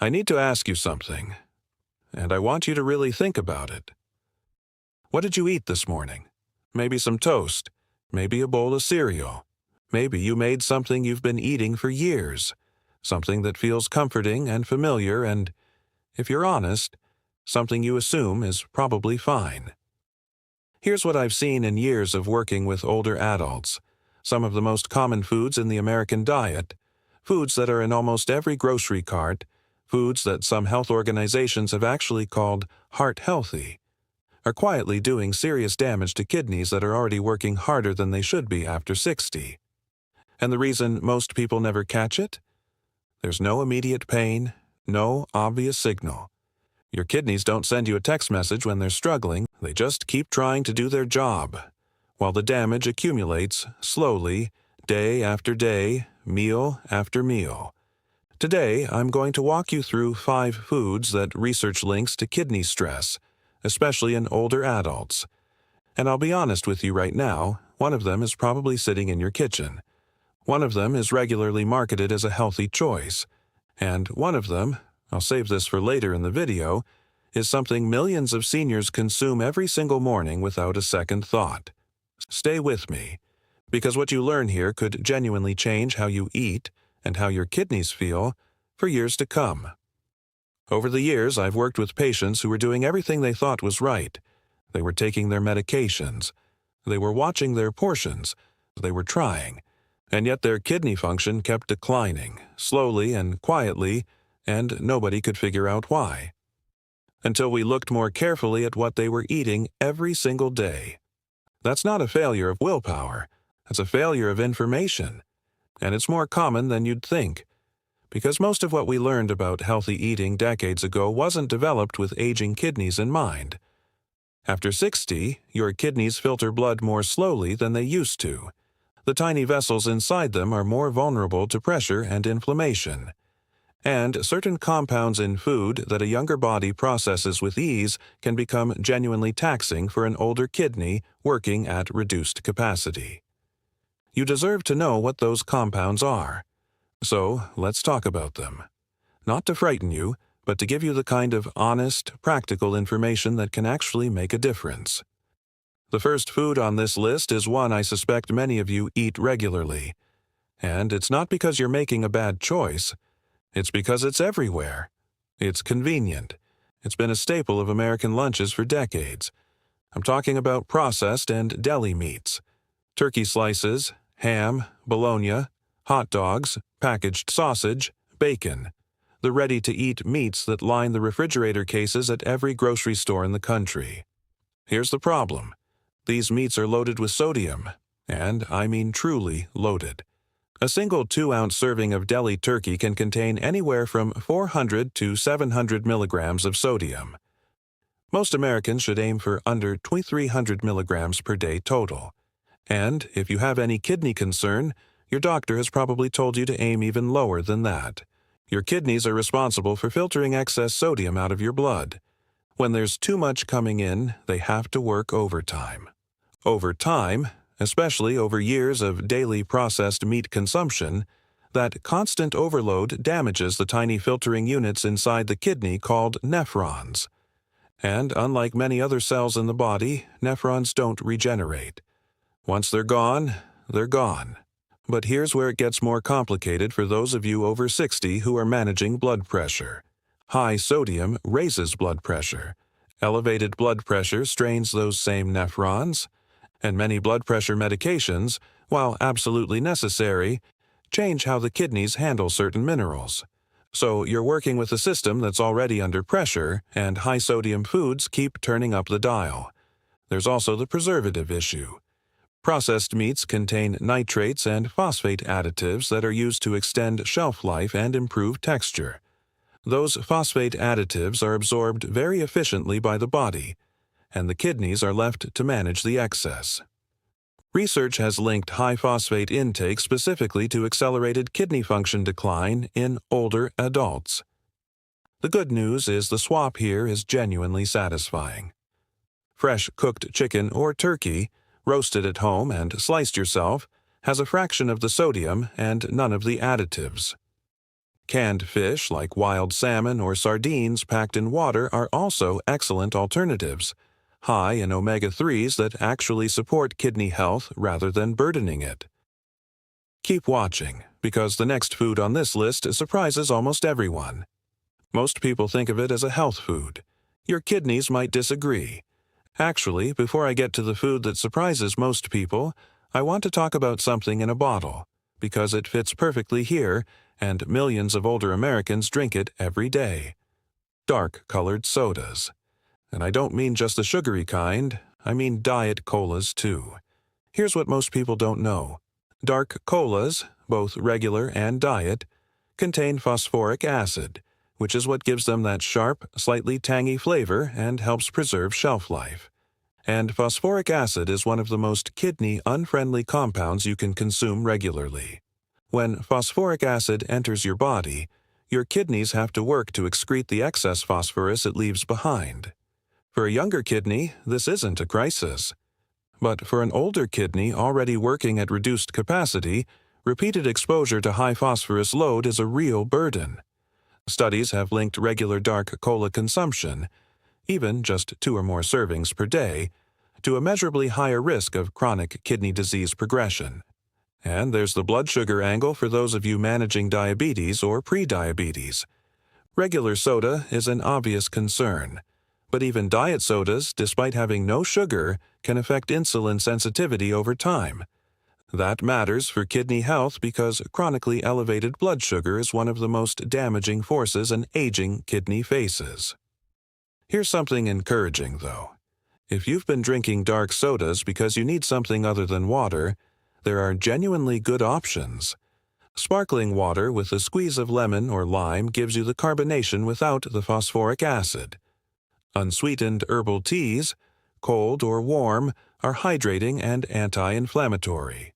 I need to ask you something, and I want you to really think about it. What did you eat this morning? Maybe some toast, maybe a bowl of cereal. Maybe you made something you've been eating for years, something that feels comforting and familiar and, if you're honest, something you assume is probably fine. Here's what I've seen in years of working with older adults. Some of the most common foods in the American diet, foods that are in almost every grocery cart, foods that some health organizations have actually called heart-healthy, are quietly doing serious damage to kidneys that are already working harder than they should be after 60. And the reason most people never catch it? There's no immediate pain, no obvious signal. Your kidneys don't send you a text message when they're struggling, they just keep trying to do their job, while the damage accumulates slowly, day after day, meal after meal. Today, I'm going to walk you through 5 foods that research links to kidney stress, especially in older adults. And I'll be honest with you right now, one of them is probably sitting in your kitchen. One of them is regularly marketed as a healthy choice. And one of them, I'll save this for later in the video, is something millions of seniors consume every single morning without a second thought. Stay with me, because what you learn here could genuinely change how you eat and how your kidneys feel for years to come. Over the years, I've worked with patients who were doing everything they thought was right. They were taking their medications. They were watching their portions. They were trying. And yet their kidney function kept declining, slowly and quietly, and nobody could figure out why. Until we looked more carefully at what they were eating every single day. That's not a failure of willpower. That's a failure of information. And it's more common than you'd think, because most of what we learned about healthy eating decades ago wasn't developed with aging kidneys in mind. After 60, your kidneys filter blood more slowly than they used to. The tiny vessels inside them are more vulnerable to pressure and inflammation. And certain compounds in food that a younger body processes with ease can become genuinely taxing for an older kidney working at reduced capacity. You deserve to know what those compounds are. So, let's talk about them. Not to frighten you, but to give you the kind of honest, practical information that can actually make a difference. The first food on this list is one I suspect many of you eat regularly. And it's not because you're making a bad choice. It's because it's everywhere. It's convenient. It's been a staple of American lunches for decades. I'm talking about processed and deli meats. Turkey slices, ham, bologna, hot dogs, packaged sausage, bacon. The ready-to-eat meats that line the refrigerator cases at every grocery store in the country. Here's the problem. These meats are loaded with sodium, and I mean truly loaded. A single 2-ounce serving of deli turkey can contain anywhere from 400 to 700 milligrams of sodium. Most Americans should aim for under 300 milligrams per day total. And if you have any kidney concern, your doctor has probably told you to aim even lower than that. Your kidneys are responsible for filtering excess sodium out of your blood. When there's too much coming in, they have to work overtime. Over time, especially over years of daily processed meat consumption, that constant overload damages the tiny filtering units inside the kidney called nephrons. And unlike many other cells in the body, nephrons don't regenerate. Once they're gone, they're gone. But here's where it gets more complicated for those of you over 60 who are managing blood pressure. High sodium raises blood pressure. Elevated blood pressure strains those same nephrons. And many blood pressure medications, while absolutely necessary, change how the kidneys handle certain minerals. So you're working with a system that's already under pressure, and high-sodium foods keep turning up the dial. There's also the preservative issue. Processed meats contain nitrates and phosphate additives that are used to extend shelf life and improve texture. Those phosphate additives are absorbed very efficiently by the body, and the kidneys are left to manage the excess. Research has linked high phosphate intake specifically to accelerated kidney function decline in older adults. The good news is the swap here is genuinely satisfying. Fresh cooked chicken or turkey, roasted at home and sliced yourself, has a fraction of the sodium and none of the additives. Canned fish like wild salmon or sardines packed in water are also excellent alternatives, high in omega-3s that actually support kidney health rather than burdening it. Keep watching, because the next food on this list surprises almost everyone. Most people think of it as a health food. Your kidneys might disagree. Actually, before I get to the food that surprises most people, I want to talk about something in a bottle, because it fits perfectly here, and millions of older Americans drink it every day. Dark-colored sodas. And I don't mean just the sugary kind, I mean diet colas too. Here's what most people don't know. Dark colas, both regular and diet, contain phosphoric acid, which is what gives them that sharp, slightly tangy flavor and helps preserve shelf life. And phosphoric acid is one of the most kidney-unfriendly compounds you can consume regularly. When phosphoric acid enters your body, your kidneys have to work to excrete the excess phosphorus it leaves behind. For a younger kidney, this isn't a crisis. But for an older kidney already working at reduced capacity, repeated exposure to high phosphorus load is a real burden. Studies have linked regular dark cola consumption, even just 2 or more servings per day, to a measurably higher risk of chronic kidney disease progression. And there's the blood sugar angle for those of you managing diabetes or prediabetes. Regular soda is an obvious concern, but even diet sodas, despite having no sugar, can affect insulin sensitivity over time. That matters for kidney health because chronically elevated blood sugar is one of the most damaging forces an aging kidney faces. Here's something encouraging, though. If you've been drinking dark sodas because you need something other than water, there are genuinely good options. Sparkling water with a squeeze of lemon or lime gives you the carbonation without the phosphoric acid. Unsweetened herbal teas, cold or warm, are hydrating and anti-inflammatory.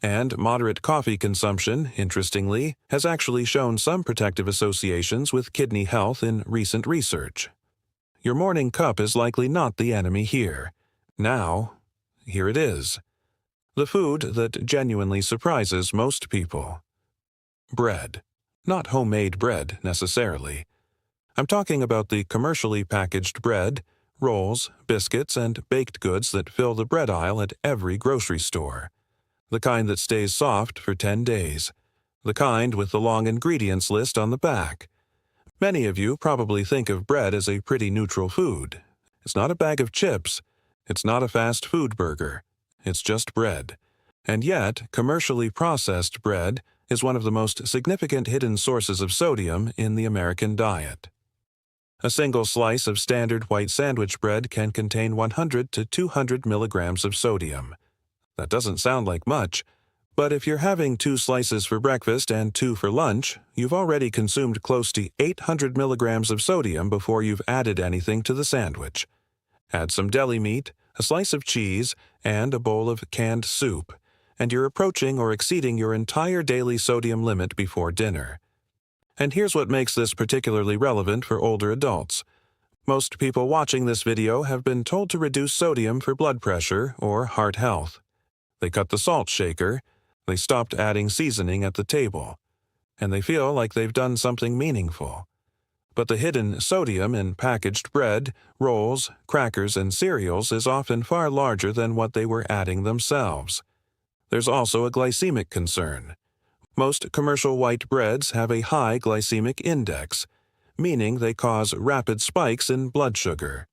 And moderate coffee consumption, interestingly, has actually shown some protective associations with kidney health in recent research. Your morning cup is likely not the enemy here. Now, here it is. The food that genuinely surprises most people. Bread. Not homemade bread, necessarily. I'm talking about the commercially packaged bread, rolls, biscuits, and baked goods that fill the bread aisle at every grocery store. The kind that stays soft for 10 days. The kind with the long ingredients list on the back. Many of you probably think of bread as a pretty neutral food. It's not a bag of chips. It's not a fast food burger. It's just bread. And yet, commercially processed bread is one of the most significant hidden sources of sodium in the American diet. A single slice of standard white sandwich bread can contain 100 to 200 milligrams of sodium. That doesn't sound like much, but if you're having 2 slices for breakfast and 2 for lunch, you've already consumed close to 800 milligrams of sodium before you've added anything to the sandwich. Add some deli meat, a slice of cheese, and a bowl of canned soup, and you're approaching or exceeding your entire daily sodium limit before dinner. And here's what makes this particularly relevant for older adults. Most people watching this video have been told to reduce sodium for blood pressure or heart health. They cut the salt shaker, they stopped adding seasoning at the table, and they feel like they've done something meaningful. But the hidden sodium in packaged bread, rolls, crackers, and cereals is often far larger than what they were adding themselves. There's also a glycemic concern. Most commercial white breads have a high glycemic index, meaning they cause rapid spikes in blood sugar.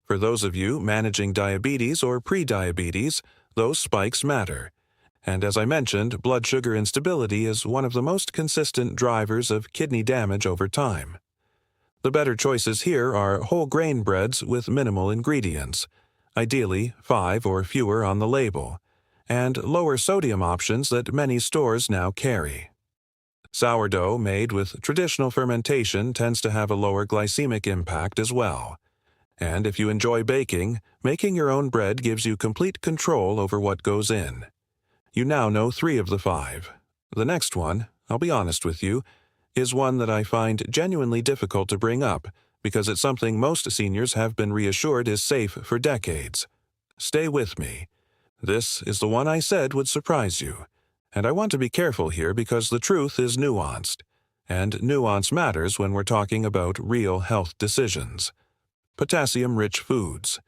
For those of you managing diabetes or prediabetes, those spikes matter. And as I mentioned, blood sugar instability is one of the most consistent drivers of kidney damage over time. The better choices here are whole grain breads with minimal ingredients, ideally 5 or fewer on the label, and lower sodium options that many stores now carry. Sourdough made with traditional fermentation tends to have a lower glycemic impact as well. And if you enjoy baking, making your own bread gives you complete control over what goes in. You now know 3 of the 5. The next one, I'll be honest with you, is one that I find genuinely difficult to bring up because it's something most seniors have been reassured is safe for decades. Stay with me. This is the one I said would surprise you. And I want to be careful here because the truth is nuanced. and nuance matters when we're talking about real health decisions. Potassium-rich foods.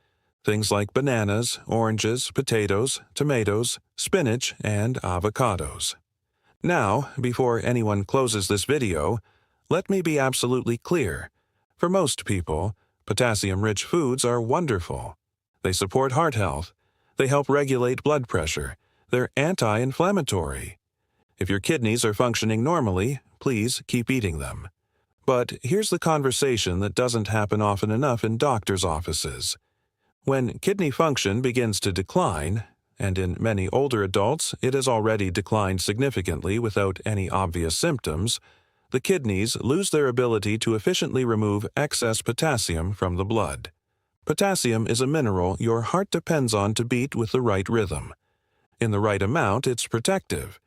Things like bananas, oranges, potatoes, tomatoes, spinach, and avocados. Now, before anyone closes this video, let me be absolutely clear. For most people, potassium-rich foods are wonderful. They support heart health. They help regulate blood pressure. They're anti-inflammatory. If your kidneys are functioning normally, please keep eating them. But here's the conversation that doesn't happen often enough in doctors' offices. When kidney function begins to decline, and in many older adults it has already declined significantly without any obvious symptoms, the kidneys lose their ability to efficiently remove excess potassium from the blood. Potassium is a mineral your heart depends on to beat with the right rhythm. In the right amount, it's protective.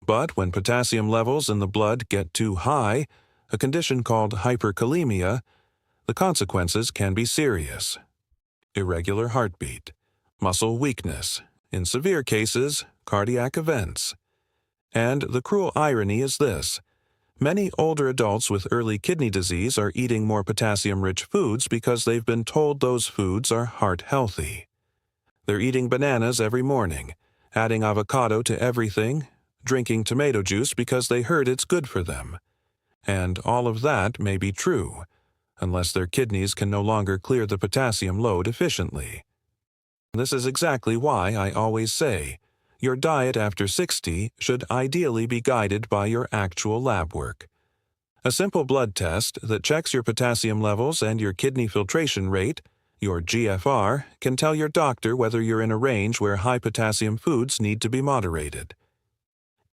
But when potassium levels in the blood get too high, a condition called hyperkalemia, the consequences can be serious. Irregular heartbeat, muscle weakness, in severe cases, cardiac events. And the cruel irony is this: many older adults with early kidney disease are eating more potassium-rich foods because they've been told those foods are heart-healthy. They're eating bananas every morning, adding avocado to everything, drinking tomato juice because they heard it's good for them. And all of that may be true, unless their kidneys can no longer clear the potassium load efficiently. This is exactly why I always say, your diet after 60 should ideally be guided by your actual lab work. A simple blood test that checks your potassium levels and your kidney filtration rate, your GFR, can tell your doctor whether you're in a range where high potassium foods need to be moderated.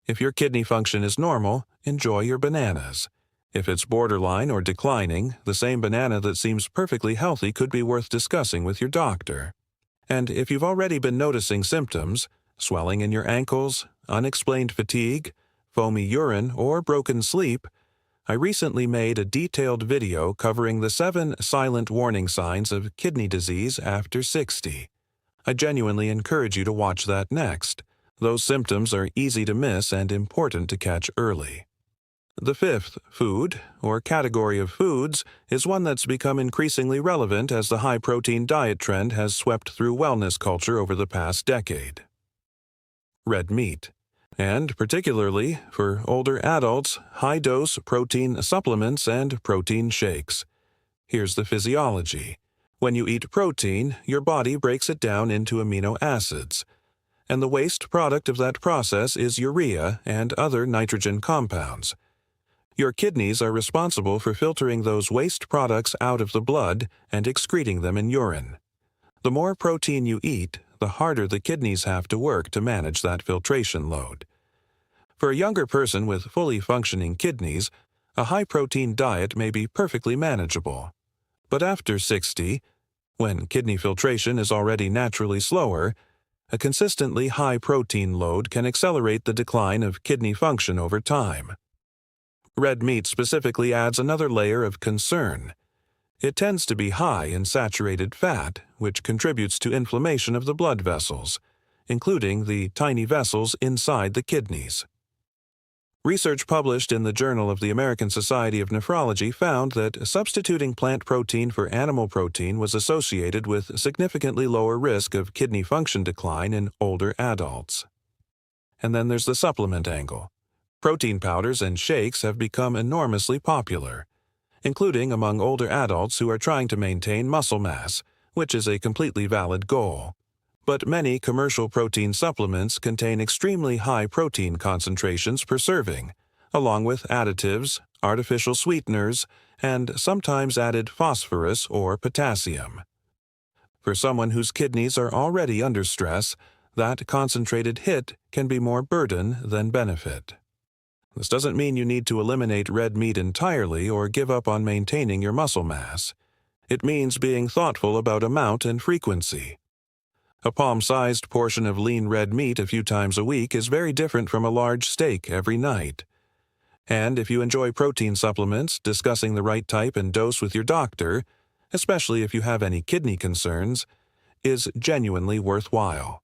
If your kidney function is normal, enjoy your bananas. If it's borderline or declining, the same banana that seems perfectly healthy could be worth discussing with your doctor. And if you've already been noticing symptoms, swelling in your ankles, unexplained fatigue, foamy urine, or broken sleep, I recently made a detailed video covering the 7 silent warning signs of kidney disease after 60. I genuinely encourage you to watch that next. Those symptoms are easy to miss and important to catch early. The 5th food, or category of foods, is one that's become increasingly relevant as the high-protein diet trend has swept through wellness culture over the past decade. Red meat. And particularly, for older adults, high-dose protein supplements and protein shakes. Here's the physiology. When you eat protein, your body breaks it down into amino acids, and the waste product of that process is urea and other nitrogen compounds. Your kidneys are responsible for filtering those waste products out of the blood and excreting them in urine. The more protein you eat, the harder the kidneys have to work to manage that filtration load. For a younger person with fully functioning kidneys, a high-protein diet may be perfectly manageable. But after 60, when kidney filtration is already naturally slower, a consistently high protein load can accelerate the decline of kidney function over time. Red meat specifically adds another layer of concern. It tends to be high in saturated fat, which contributes to inflammation of the blood vessels, including the tiny vessels inside the kidneys. Research published in the Journal of the American Society of Nephrology found that substituting plant protein for animal protein was associated with significantly lower risk of kidney function decline in older adults. And then there's the supplement angle. Protein powders and shakes have become enormously popular, including among older adults who are trying to maintain muscle mass, which is a completely valid goal. But many commercial protein supplements contain extremely high protein concentrations per serving, along with additives, artificial sweeteners, and sometimes added phosphorus or potassium. For someone whose kidneys are already under stress, that concentrated hit can be more burden than benefit. This doesn't mean you need to eliminate red meat entirely or give up on maintaining your muscle mass. It means being thoughtful about amount and frequency. A palm-sized portion of lean red meat a few times a week is very different from a large steak every night. And if you enjoy protein supplements, discussing the right type and dose with your doctor, especially if you have any kidney concerns, is genuinely worthwhile.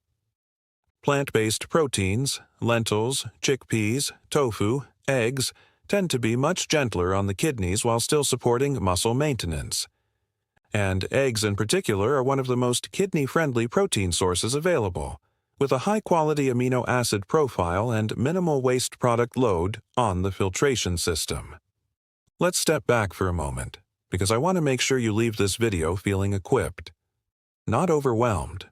Plant-based proteins, lentils, chickpeas, tofu, eggs, tend to be much gentler on the kidneys while still supporting muscle maintenance. And eggs in particular are one of the most kidney-friendly protein sources available, with a high-quality amino acid profile and minimal waste product load on the filtration system. Let's step back for a moment, because I want to make sure you leave this video feeling equipped, not overwhelmed.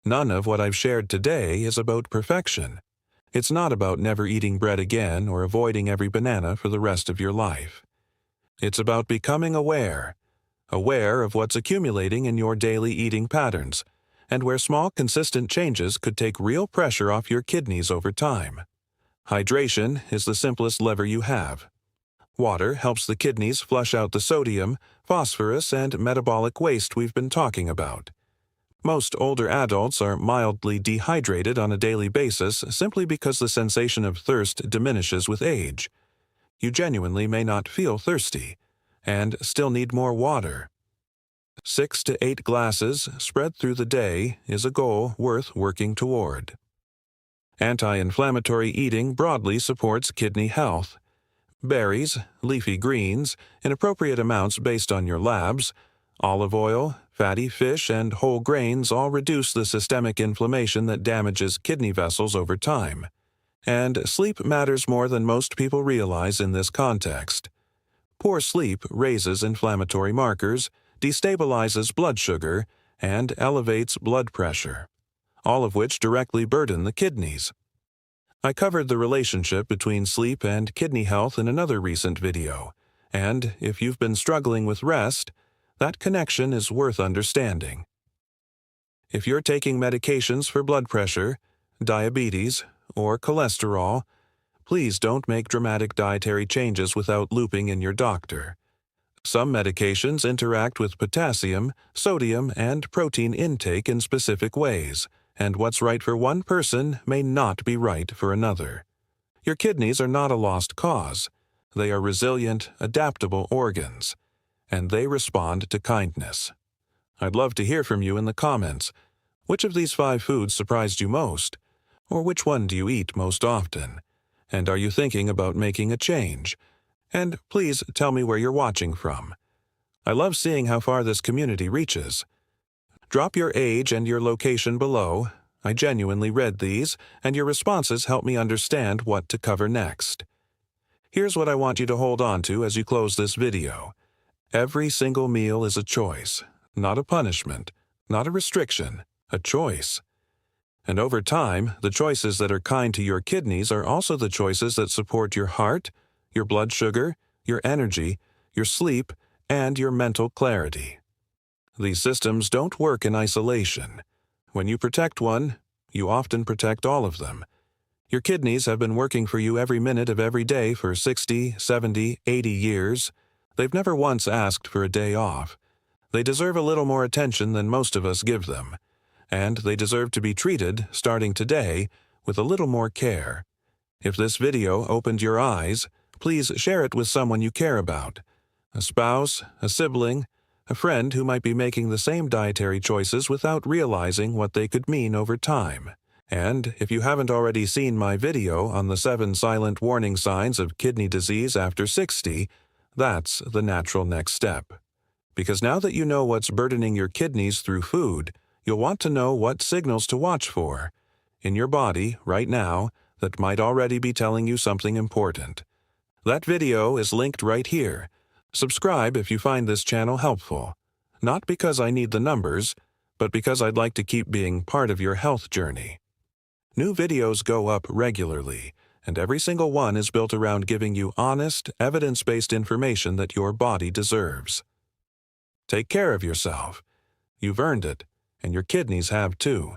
None of what I've shared today is about perfection. It's not about never eating bread again or avoiding every banana for the rest of your life. It's about becoming aware of what's accumulating in your daily eating patterns, and where small, consistent changes could take real pressure off your kidneys over time. Hydration is the simplest lever you have. Water helps the kidneys flush out the sodium, phosphorus, and metabolic waste we've been talking about. Most older adults are mildly dehydrated on a daily basis simply because the sensation of thirst diminishes with age. You genuinely may not feel thirsty, and still need more water. 6 to 8 glasses spread through the day is a goal worth working toward. Anti-inflammatory eating broadly supports kidney health. Berries, leafy greens, in appropriate amounts based on your labs, olive oil, fatty fish, and whole grains all reduce the systemic inflammation that damages kidney vessels over time. And sleep matters more than most people realize in this context. Poor sleep raises inflammatory markers, destabilizes blood sugar, and elevates blood pressure, all of which directly burden the kidneys. I covered the relationship between sleep and kidney health in another recent video, and if you've been struggling with rest, that connection is worth understanding. If you're taking medications for blood pressure, diabetes, or cholesterol, please don't make dramatic dietary changes without looping in your doctor. Some medications interact with potassium, sodium, and protein intake in specific ways, and what's right for one person may not be right for another. Your kidneys are not a lost cause. They are resilient, adaptable organs, and they respond to kindness. I'd love to hear from you in the comments. Which of these 5 foods surprised you most? Or which one do you eat most often? And are you thinking about making a change? And please tell me where you're watching from. I love seeing how far this community reaches. Drop your age and your location below. I genuinely read these, and your responses help me understand what to cover next. Here's what I want you to hold on to as you close this video. Every single meal is a choice, not a punishment, not a restriction, a choice. And over time, the choices that are kind to your kidneys are also the choices that support your heart, your blood sugar, your energy, your sleep, and your mental clarity. These systems don't work in isolation. When you protect one, you often protect all of them. Your kidneys have been working for you every minute of every day for 60, 70, 80 years. They've never once asked for a day off. They deserve a little more attention than most of us give them. And they deserve to be treated, starting today, with a little more care. If this video opened your eyes, please share it with someone you care about. A spouse, a sibling, a friend who might be making the same dietary choices without realizing what they could mean over time. And if you haven't already seen my video on the 7 silent warning signs of kidney disease after 60, that's the natural next step. Because now that you know what's burdening your kidneys through food, you'll want to know what signals to watch for in your body right now that might already be telling you something important. That video is linked right here. Subscribe if you find this channel helpful. Not because I need the numbers, but because I'd like to keep being part of your health journey. New videos go up regularly, and every single one is built around giving you honest, evidence-based information that your body deserves. Take care of yourself. You've earned it, and your kidneys have too.